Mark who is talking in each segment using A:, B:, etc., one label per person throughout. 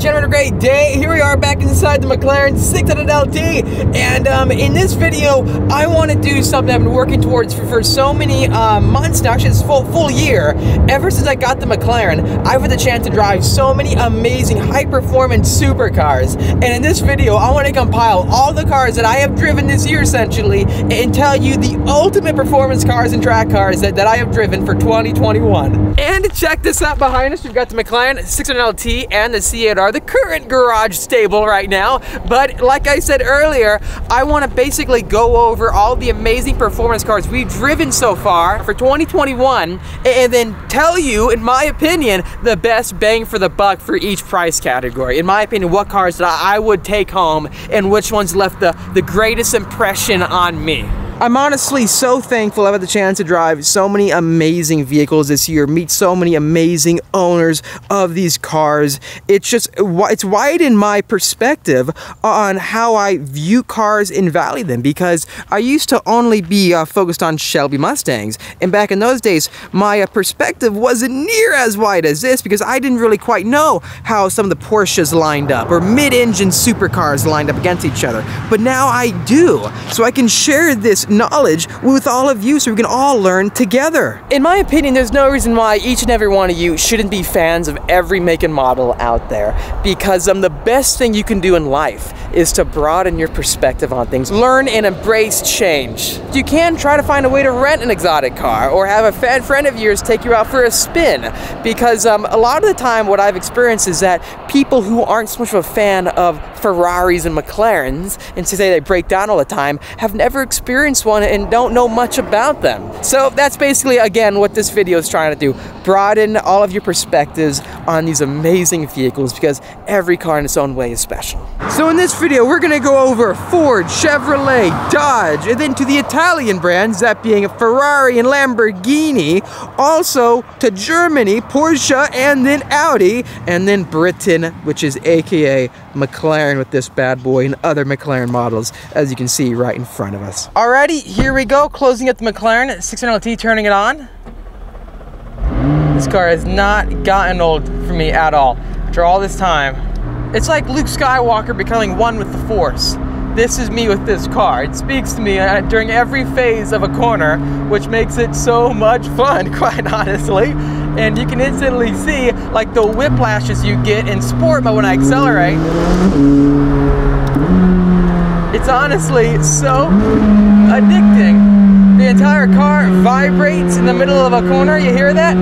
A: gentlemen, a great day. Here we are back inside the McLaren 600 LT, and in this video, I want to do something I've been working towards for so many months now. Actually, it's full year. Ever since I got the McLaren, I've had the chance to drive so many amazing high-performance supercars, and in this video, I want to compile all the cars that I have driven this year, essentially, and tell you the ultimate performance cars and track cars that I have driven for 2021. And check this out behind us. We've got the McLaren 600 LT and the C8R, the current garage stable right now. But like I said earlier, I want to basically go over all the amazing performance cars we've driven so far for 2021, and then tell you, in my opinion, the best bang for the buck for each price category. In my opinion, what cars that I would take home and which ones left the greatest impression on me. I'm honestly so thankful I've had the chance to drive so many amazing vehicles this year, meet so many amazing owners of these cars. It's widened my perspective on how I view cars and value them, because I used to only be focused on Shelby Mustangs, and back in those days my perspective wasn't near as wide as this, because I didn't really quite know how some of the Porsches lined up or mid-engine supercars lined up against each other, but now I do, so I can share this knowledge with all of you so we can all learn together. In my opinion, there's no reason why each and every one of you shouldn't be fans of every make and model out there, because the best thing you can do in life is to broaden your perspective on things, learn and embrace change. You can try to find a way to rent an exotic car or have a friend of yours take you out for a spin, because a lot of the time what I've experienced is that people who aren't so much of a fan of Ferraris and McLarens, and to say they break down all the time, have never experienced one and don't know much about them. So that's basically, again, what this video is trying to do. Broaden all of your perspectives on these amazing vehicles, because every car in its own way is special. So in this video, we're gonna go over Ford, Chevrolet, Dodge, and then to the Italian brands, that being Ferrari and Lamborghini, also to Germany, Porsche, and then Audi, and then Britain, which is AKA McLaren with this bad boy, and other McLaren models, as you can see right in front of us. Alrighty, here we go, closing up the McLaren 600 LT, turning it on. This car has not gotten old for me at all, after all this time. It's like Luke Skywalker becoming one with the Force. This is me with this car. It speaks to me during every phase of a corner, which makes it so much fun, quite honestly. And you can instantly see like the whiplashes you get in sport mode when I accelerate. It's honestly so addicting. The entire car vibrates in the middle of a corner. You hear that?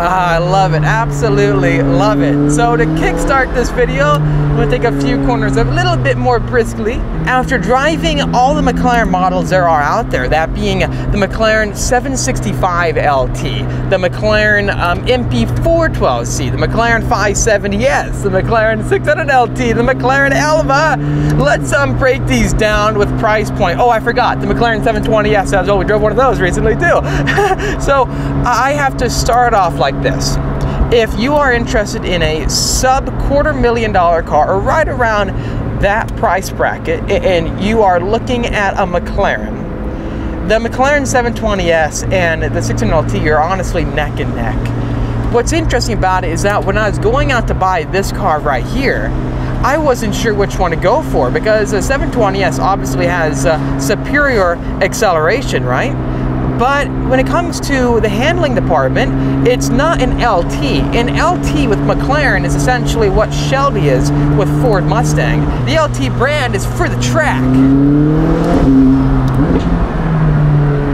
A: I love it, absolutely love it. So to kickstart this video, I'm going to take a few corners a little bit more briskly. After driving all the McLaren models there are out there, that being the McLaren 765 LT, the McLaren MP412C, the McLaren 570S, the McLaren 600 LT, the McLaren Elva, let's break these down with price point. Oh, I forgot, the McLaren 720S, we drove one of those recently too. So I have to start off like this. If you are interested in a sub $250,000 car, or right around that price bracket, and you are looking at a McLaren, the McLaren 720S and the 600 LT are honestly neck and neck. What's interesting about it is that when I was going out to buy this car right here, I wasn't sure which one to go for, because the 720S obviously has superior acceleration, right? But when it comes to the handling department, it's not an LT. An LT with McLaren is essentially what Shelby is with Ford Mustang. The LT brand is for the track.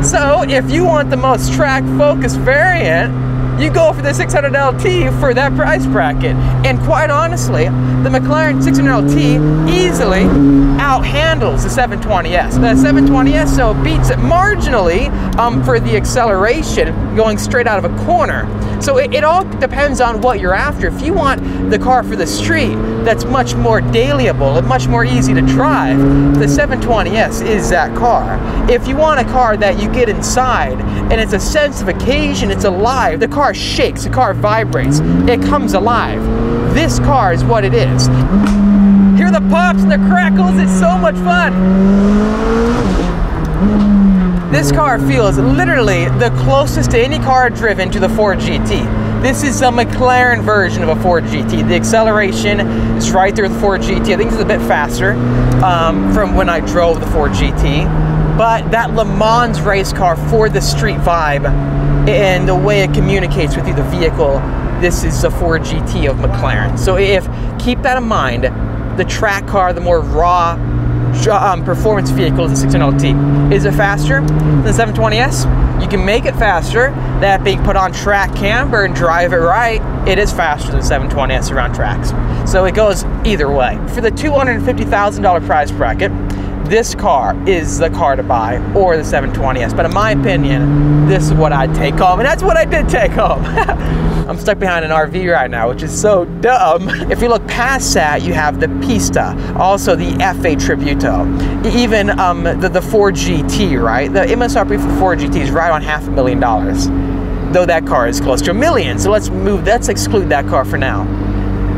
A: So if you want the most track-focused variant, you go for the 600 LT for that price bracket. And quite honestly, the McLaren 600 LT easily out-handles the 720S. The 720S so beats it marginally for the acceleration going straight out of a corner. So it all depends on what you're after. If you want the car for the street that's much more dailyable and much more easy to drive, the 720S is that car. If you want a car that you get inside and it's a sense of occasion, it's alive, the car shakes, the car vibrates, it comes alive. This car is what it is. Hear the pops and the crackles, it's so much fun. This car feels literally the closest to any car driven to the Ford GT. This is a McLaren version of a Ford GT. The acceleration is right there with the Ford GT. I think it's a bit faster from when I drove the Ford GT. But that Le Mans race car for the street vibe and the way it communicates with you, the vehicle, this is a Ford GT of McLaren. So keep that in mind, the track car, the more raw performance vehicle is the 600LT. Is it faster than the 720S? You can make it faster. That being put on track camber and drive it right, it is faster than the 720S around tracks. So it goes either way. For the $250,000 price bracket, this car is the car to buy, or the 720S. But in my opinion, this is what I'd take home, and that's what I did take home. I'm stuck behind an RV right now, which is so dumb. If you look past that, you have the Pista, also the F8 Tributo, even the Ford GT, right? The MSRP for the Ford GT is right on $500,000, though that car is close to $1 million. So let's exclude that car for now.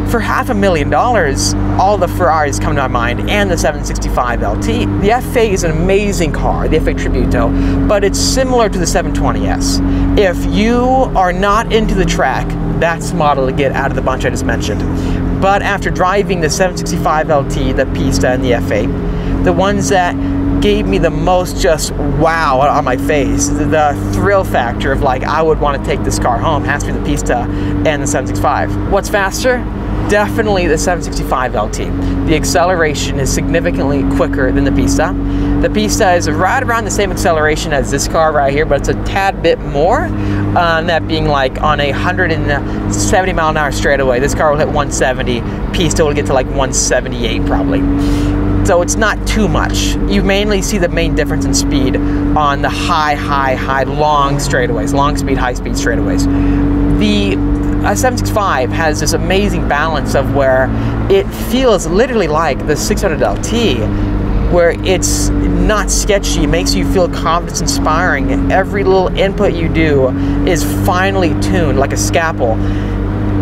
A: For $500,000, all the Ferraris come to my mind, and the 765LT. The F8 is an amazing car, the F8 Tributo, but it's similar to the 720S. If you are not into the track, that's the model to get out of the bunch I just mentioned. But after driving the 765LT, the Pista, and the F8, the ones that gave me the most just wow on my face, the thrill factor of like, I would want to take this car home, has to be the Pista and the 765. What's faster? Definitely the 765LT. The acceleration is significantly quicker than the Pista. The Pista is right around the same acceleration as this car right here, but it's a tad bit more. That being like on a 170 mile an hour straightaway. This car will hit 170. Pista will get to like 178 probably. So it's not too much. You mainly see the main difference in speed on the high, long straightaways, long speed, high speed straightaways. The 765 has this amazing balance of where it feels literally like the 600LT, where it's not sketchy, it makes you feel confidence inspiring. Every little input you do is finely tuned like a scalpel.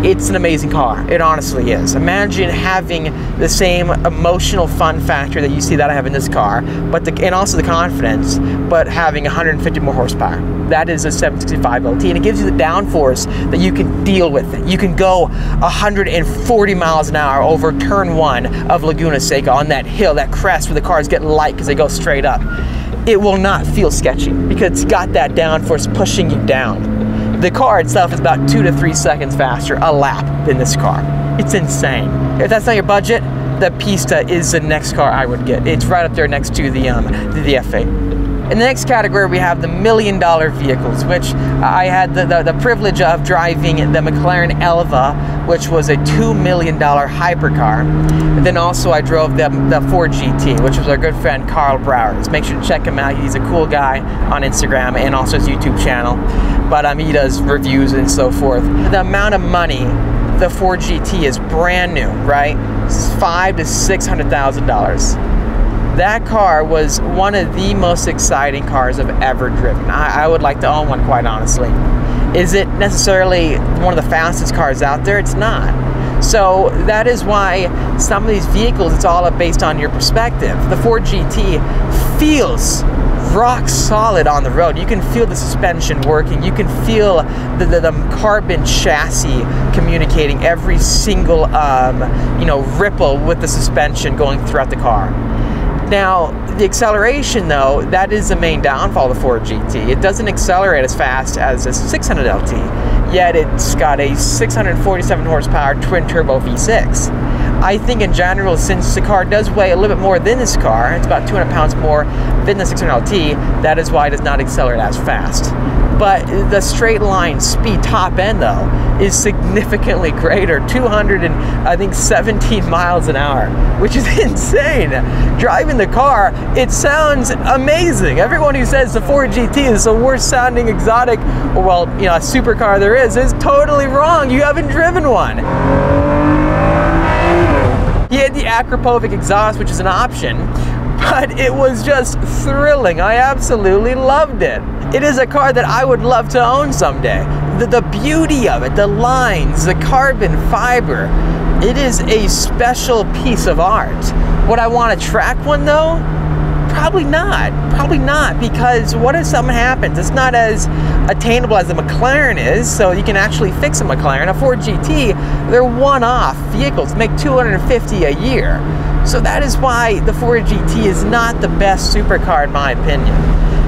A: It's an amazing car. It honestly is. Imagine having the same emotional fun factor that you see that I have in this car, and also the confidence, but having 150 more horsepower. That is a 765LT, and it gives you the downforce that you can deal with it. You can go 140 miles an hour over turn 1 of Laguna Seca on that hill, that crest where the cars get light because they go straight up. It will not feel sketchy because it's got that downforce pushing you down. The car itself is about 2 to 3 seconds faster a lap than this car. It's insane. If that's not your budget, the Pista is the next car I would get. It's right up there next to the F8. In the next category, we have the $1 million vehicles, which I had the privilege of driving the McLaren Elva, which was a $2 million hypercar. And then also I drove the Ford GT, which was our good friend Carl Browers. Make sure to check him out. He's a cool guy on Instagram and also his YouTube channel. But he does reviews and so forth. The amount of money the Ford GT is brand new, right? It's $500,000 to $600,000. That car was one of the most exciting cars I've ever driven. I would like to own one, quite honestly. Is it necessarily one of the fastest cars out there? It's not. So that is why some of these vehicles, it's all based on your perspective. The Ford GT feels rock solid on the road. You can feel the suspension working. You can feel the carbon chassis communicating every single ripple with the suspension going throughout the car. Now, the acceleration, though, that is the main downfall of the Ford GT. It doesn't accelerate as fast as a 600LT, yet it's got a 647 horsepower twin-turbo V6. I think in general, since the car does weigh a little bit more than this car, it's about 200 pounds more than the 600LT, that is why it does not accelerate as fast. But the straight line speed top end, though, is significantly greater, 217 miles an hour, which is insane. Driving the car, it sounds amazing. Everyone who says the Ford GT is the worst sounding exotic, well, a supercar there is totally wrong. You haven't driven one. He had the Akrapovic exhaust, which is an option, but it was just thrilling. I absolutely loved it. It is a car that I would love to own someday. The beauty of it, the lines, the carbon fiber, it is a special piece of art. Would I want to track one though? Probably not, because what if something happens? It's not as attainable as the McLaren is, so you can actually fix a McLaren. A Ford GT, they're one-off vehicles, make $250 a year. So that is why the Ford GT is not the best supercar in my opinion,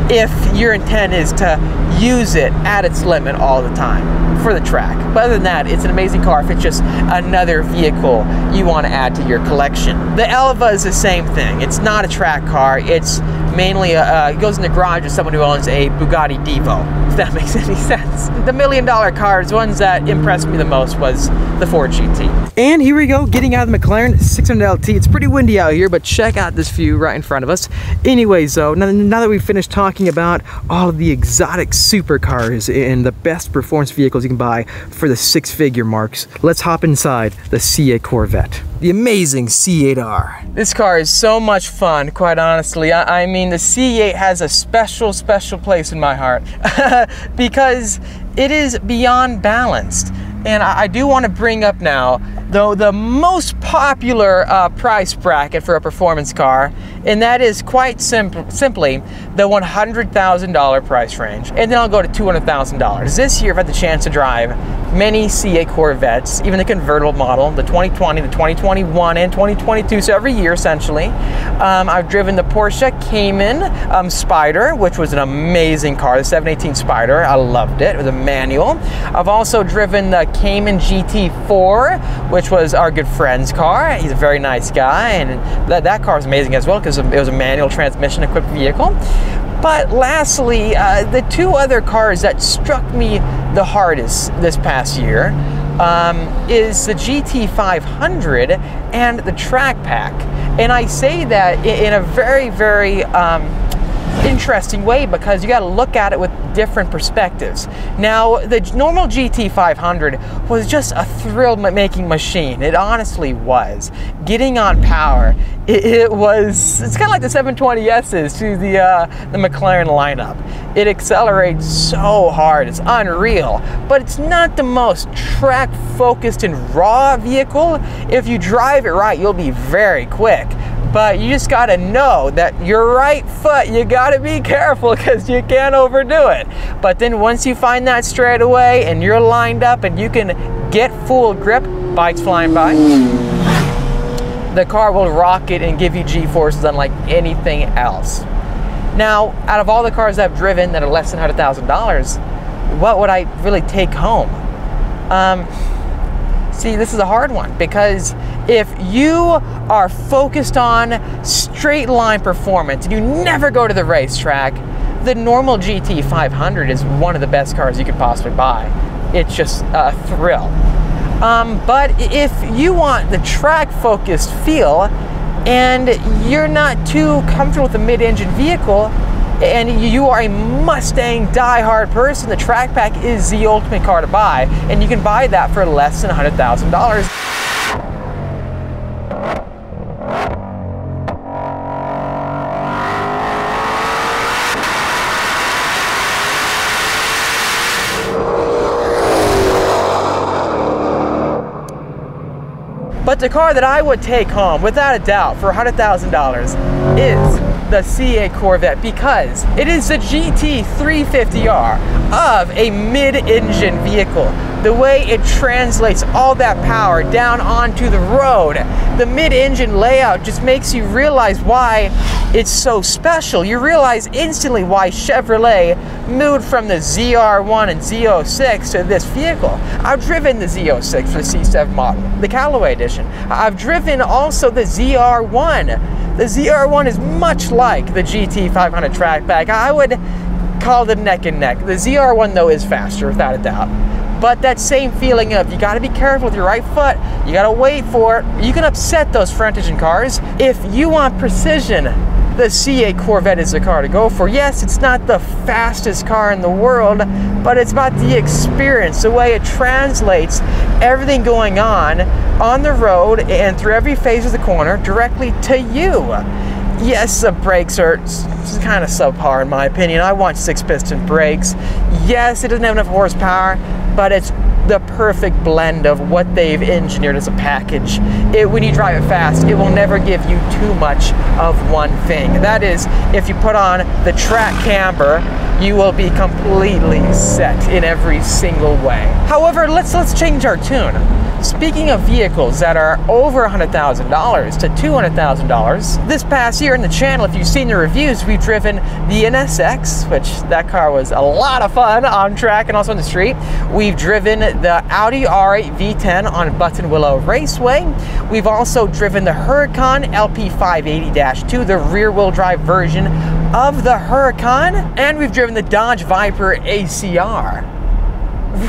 A: if your intent is to use it at its limit all the time for the track. But other than that, it's an amazing car if it's just another vehicle you want to add to your collection. The Elva is the same thing. It's not a track car. It's mainly, it goes in the garage of someone who owns a Bugatti Divo, if that makes any sense. The $1 million cars, ones that impressed me the most was the Ford GT. And here we go, getting out of the McLaren 600 LT. It's pretty windy out here, but check out this view right in front of us. Anyways, though, now that we've finished talking about all of the exotic supercars and the best performance vehicles you can buy for the six-figure marks, let's hop inside the C8 Corvette. The amazing C8R. This car is so much fun, quite honestly. I mean, the C8 has a special place in my heart because it is beyond balanced. And I do want to bring up now, though, the most popular price bracket for a performance car, and that is quite simply the $100,000 price range. And then I'll go to $200,000. This year I've had the chance to drive many C8 Corvettes, even the convertible model, the 2020, the 2021, and 2022, so every year essentially. I've driven the Porsche Cayman Spider, which was an amazing car, the 718 Spider. I loved it. It was a manual. I've also driven the Cayman GT4, which was our good friend's car. He's a very nice guy, and that car was amazing as well because it was a manual transmission equipped vehicle. But lastly, the two other cars that struck me the hardest this past year is the GT500 and the Track Pack. And I say that in a very, very interesting way because you got to look at it with different perspectives. Now, the normal GT500 was just a thrill-making machine. It honestly was. Getting on power, it's kind of like the 720S's to the McLaren lineup. It accelerates so hard, it's unreal, but it's not the most track-focused and raw vehicle. If you drive it right, you'll be very quick. But you just gotta know that your right foot, you gotta be careful because you can't overdo it. But then once you find that straight away and you're lined up and you can get full grip, bikes flying by, the car will rock it and give you G-forces unlike anything else. Now, out of all the cars I've driven that are less than $100,000, what would I really take home? See, this is a hard one because if you are focused on straight line performance and you never go to the racetrack, the normal GT500 is one of the best cars you could possibly buy. It's just a thrill. But if you want the track-focused feel and you're not too comfortable with a mid-engine vehicle, and you are a Mustang die-hard person, the Track Pack is the ultimate car to buy, and you can buy that for less than $100,000. But the car that I would take home, without a doubt, for $100,000 is the C8 Corvette because it is the GT350R of a mid-engine vehicle. The way it translates all that power down onto the road, the mid-engine layout just makes you realize why it's so special. You realize instantly why Chevrolet moved from the ZR1 and Z06 to this vehicle. I've driven the Z06 for the C7 model, the Callaway edition. I've driven also the ZR1. The ZR1 is much like the GT500 Track Pack. I would call it neck and neck. The ZR1 though is faster without a doubt. But that same feeling of you gotta be careful with your right foot, you gotta wait for it, you can upset those front engine cars. If you want precision, the C8 Corvette is the car to go for. Yes, it's not the fastest car in the world, but it's about the experience, the way it translates everything going on the road and through every phase of the corner directly to you. Yes, the brakes are kind of subpar in my opinion. I want 6-piston brakes. Yes, it doesn't have enough horsepower, but it's the perfect blend of what they've engineered as a package. When you drive it fast, it will never give you too much of one thing. That is, if you put on the track camber you will be completely set in every single way. However, let's change our tune. Speaking of vehicles that are over $100,000 to $200,000, this past year in the channel, if you've seen the reviews, we've driven the NSX, which that car was a lot of fun on track and also on the street. We've driven the Audi R8 V10 on Button Willow Raceway. We've also driven the Huracan LP580-2, the rear-wheel drive version of the Huracan, and we've driven the Dodge ViperACR.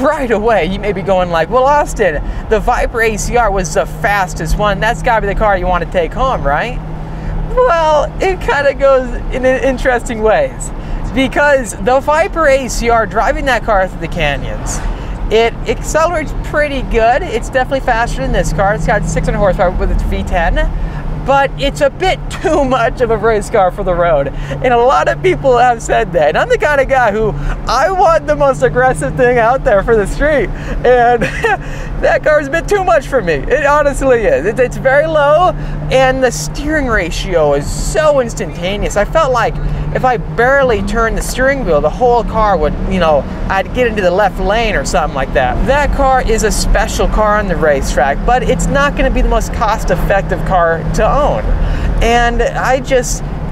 A: Right away, you may be going like, well, Austin, the ViperACR was the fastest one. That's gotta be the car you want to take home, right? Well, it kind of goes in interesting ways. Because the ViperACR, driving that car through the canyons, it accelerates pretty good. It's definitely faster than this car. It's got 600 horsepower with its V10. But it's a bit too much of a race car for the road. And a lot of people have said that. And I'm the kind of guy who, I want the most aggressive thing out there for the street. And that car is a bit too much for me. It honestly is. It's very low, and the steering ratio is so instantaneous. I felt like if I barely turned the steering wheel, the whole car would, you know, I'd get into the left lane or something like that. That car is a special car on the racetrack, but it's not going to be the most cost-effective car to own. And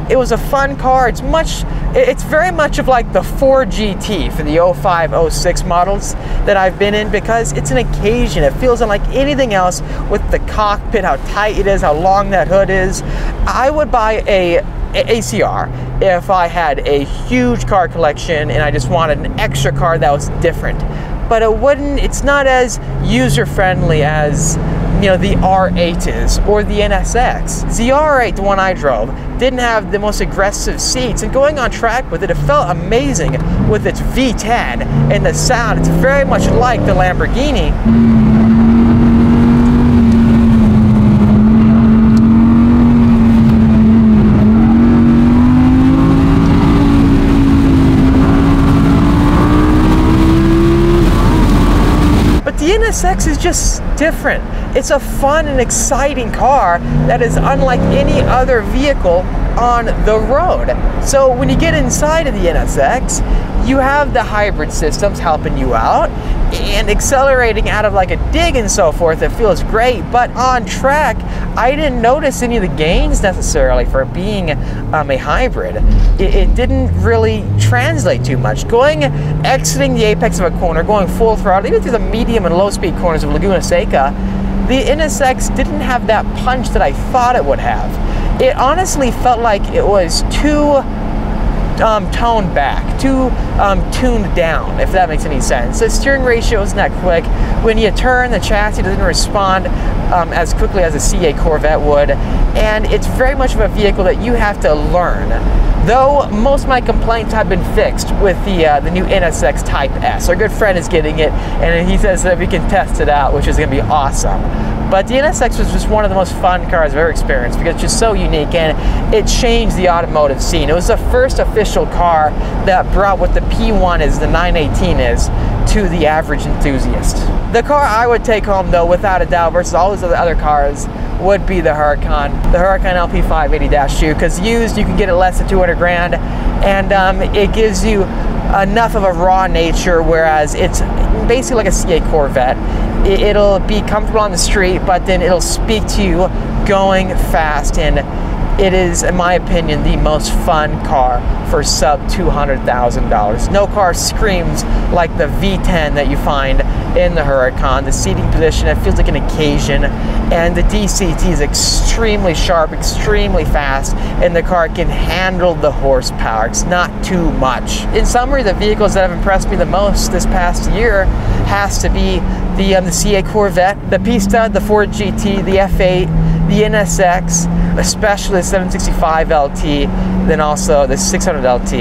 A: it was a fun car. It's very much of like the 4GT for the 05, 06 models that I've been in, because it's an occasion. It feels unlike anything else with the cockpit, how tight it is, how long that hood is. I would buy a ACR if I had a huge car collection and I just wanted an extra car that was different. But it's not as user-friendly as, you know, the R8 is, or the NSX. The R8, the one I drove, didn't have the most aggressive seats, and going on track with it, it felt amazing with its V10 and the sound. It's very much like the Lamborghini. The NSX is just different. It's a fun and exciting car that is unlike any other vehicle on the road. So when you get inside of the NSX, you have the hybrid systems helping you out and accelerating out of like a dig and so forth. It feels great, but on track, I didn't notice any of the gains necessarily for being a hybrid. It didn't really translate too much. Exiting the apex of a corner, going full throttle, even through the medium and low speed corners of Laguna Seca, the NSX didn't have that punch that I thought it would have. It honestly felt like it was too toned back, too tuned down, if that makes any sense. The steering ratio isn't that quick. When you turn, the chassis doesn't respond as quickly as a CA Corvette would, and it's very much of a vehicle that you have to learn. Though most of my complaints have been fixed with the new NSX Type S. Our good friend is getting it, and he says that we can test it out, which is going to be awesome. But the NSX was just one of the most fun cars I've ever experienced, because it's just so unique, and it changed the automotive scene. It was the first official car that brought what the P1 is, the 918 is, to the average enthusiast. The car I would take home, though, without a doubt, versus all those other cars, would be the Huracan LP580-2, because used, you can get it less than 200 grand, and it gives you enough of a raw nature, whereas it's basically like a CA Corvette. It'll be comfortable on the street, but then it'll speak to you going fast, and it is, in my opinion, the most fun car for sub $200,000. No car screams like the V10 that you find in the Huracan. The seating position, it feels like an occasion, and the DCT is extremely sharp, extremely fast, and the car can handle the horsepower. It's not too much. In summary, the vehicles that have impressed me the most this past year has to be the CA Corvette, the Pista, the Ford GT, the F8, the NSX, especially the 765 LT, then also the 600 LT.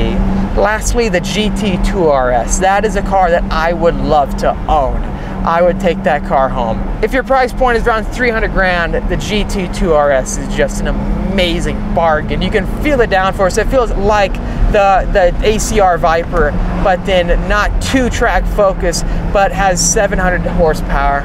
A: Lastly, the GT2 RS. That is a car that I would love to own. I would take that car home. If your price point is around 300 grand, the GT2 RS is just an amazing bargain. You can feel the downforce. It feels like the ACR Viper, but then not too track focused, but has 700 horsepower.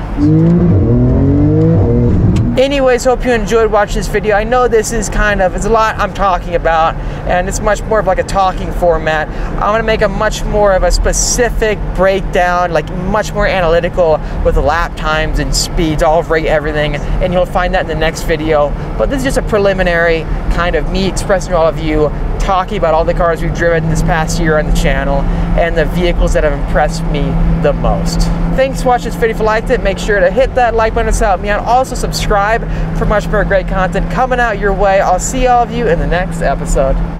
A: Anyways, hope you enjoyed watching this video. I know this is it's a lot I'm talking about, and it's much more of like a talking format. I'm gonna make a much more of a specific breakdown, like much more analytical with lap times and speeds. I'll rate everything, and you'll find that in the next video. But this is just a preliminary kind of me expressing to all of you, talking about all the cars we've driven this past year on the channel and the vehicles that have impressed me the most. Thanks for watching this video. If you liked it, make sure to hit that like button to help me out. Also subscribe for much more great content coming out your way. I'll see all of you in the next episode.